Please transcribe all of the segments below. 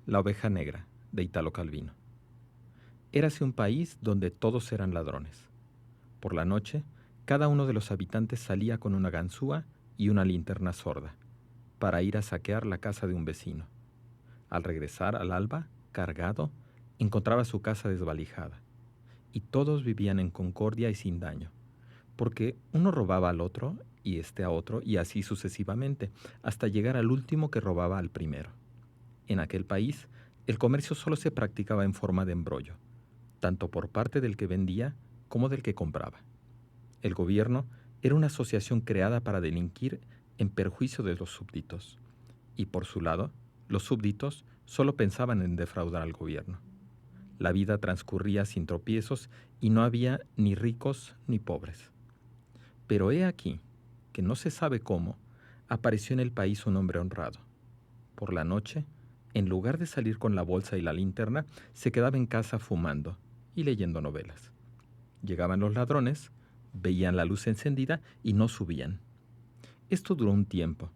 La oveja negra, de Italo Calvino. Érase un país donde todos eran ladrones. Por la noche, cada uno de los habitantes salía con una ganzúa y una linterna sorda, para ir a saquear la casa de un vecino. Al regresar al alba, cargado, encontraba su casa desvalijada, y todos vivían en concordia y sin daño, porque uno robaba al otro, y este a otro, y así sucesivamente, hasta llegar al último que robaba al primero. En aquel país, el comercio solo se practicaba en forma de embrollo, tanto por parte del que vendía como del que compraba. El gobierno era una asociación creada para delinquir en perjuicio de los súbditos, y por su lado, los súbditos solo pensaban en defraudar al gobierno. La vida transcurría sin tropiezos y no había ni ricos ni pobres. Pero he aquí que no se sabe cómo apareció en el país un hombre honrado. Por la noche, en lugar de salir con la bolsa y la linterna, se quedaba en casa fumando y leyendo novelas. Llegaban los ladrones, veían la luz encendida y no subían. Esto duró un tiempo.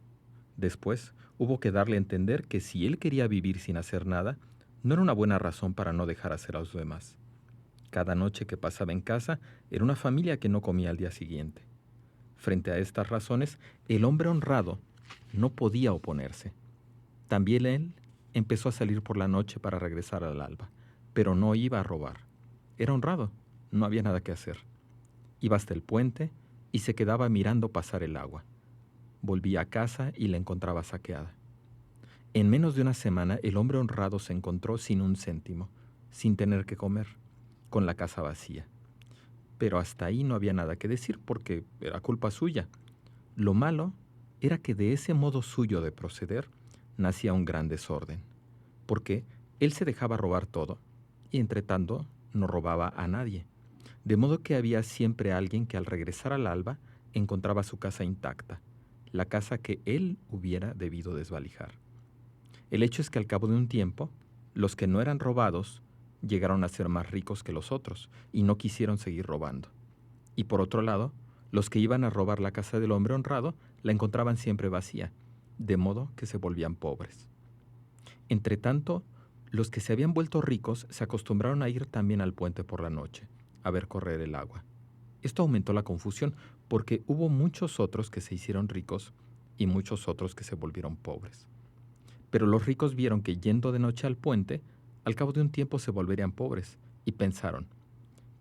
Después hubo que darle a entender que si él quería vivir sin hacer nada, no era una buena razón para no dejar hacer a los demás. Cada noche que pasaba en casa era una familia que no comía al día siguiente. Frente a estas razones, el hombre honrado no podía oponerse. También él empezó a salir por la noche para regresar al alba, pero no iba a robar. Era honrado, no había nada que hacer. Iba hasta el puente y se quedaba mirando pasar el agua. Volvía a casa y la encontraba saqueada. En menos de una semana el hombre honrado se encontró sin un céntimo, sin tener que comer, con la casa vacía. Pero hasta ahí no había nada que decir porque era culpa suya. Lo malo era que de ese modo suyo de proceder nacía un gran desorden, porque él se dejaba robar todo y entre tanto no robaba a nadie. De modo que había siempre alguien que al regresar al alba encontraba su casa intacta, la casa que él hubiera debido desvalijar. El hecho es que al cabo de un tiempo, los que no eran robados llegaron a ser más ricos que los otros y no quisieron seguir robando. Y por otro lado, los que iban a robar la casa del hombre honrado la encontraban siempre vacía, de modo que se volvían pobres. Entretanto, los que se habían vuelto ricos se acostumbraron a ir también al puente por la noche, a ver correr el agua. Esto aumentó la confusión porque hubo muchos otros que se hicieron ricos y muchos otros que se volvieron pobres. Pero los ricos vieron que yendo de noche al puente, al cabo de un tiempo se volverían pobres y pensaron,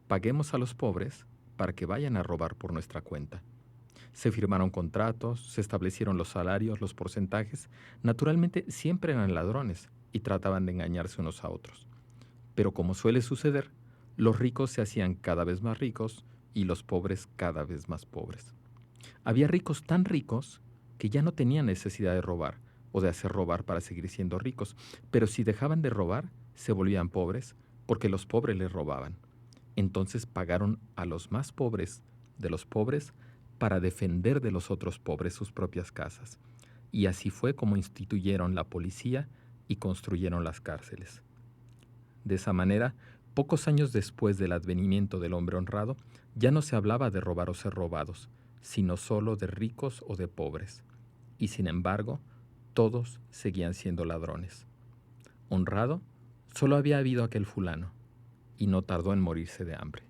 paguemos a los pobres para que vayan a robar por nuestra cuenta. Se firmaron contratos, se establecieron los salarios, los porcentajes. Naturalmente siempre eran ladrones y trataban de engañarse unos a otros. Pero como suele suceder, los ricos se hacían cada vez más ricos y los pobres cada vez más pobres. Había ricos tan ricos que ya no tenían necesidad de robar o de hacer robar para seguir siendo ricos, pero si dejaban de robar, se volvían pobres porque los pobres les robaban. Entonces pagaron a los más pobres de los pobres para defender de los otros pobres sus propias casas. Y así fue como instituyeron la policía y construyeron las cárceles. De esa manera, pocos años después del advenimiento del hombre honrado, ya no se hablaba de robar o ser robados, sino solo de ricos o de pobres. Y sin embargo, todos seguían siendo ladrones. Honrado, solo había habido aquel fulano, y no tardó en morirse de hambre.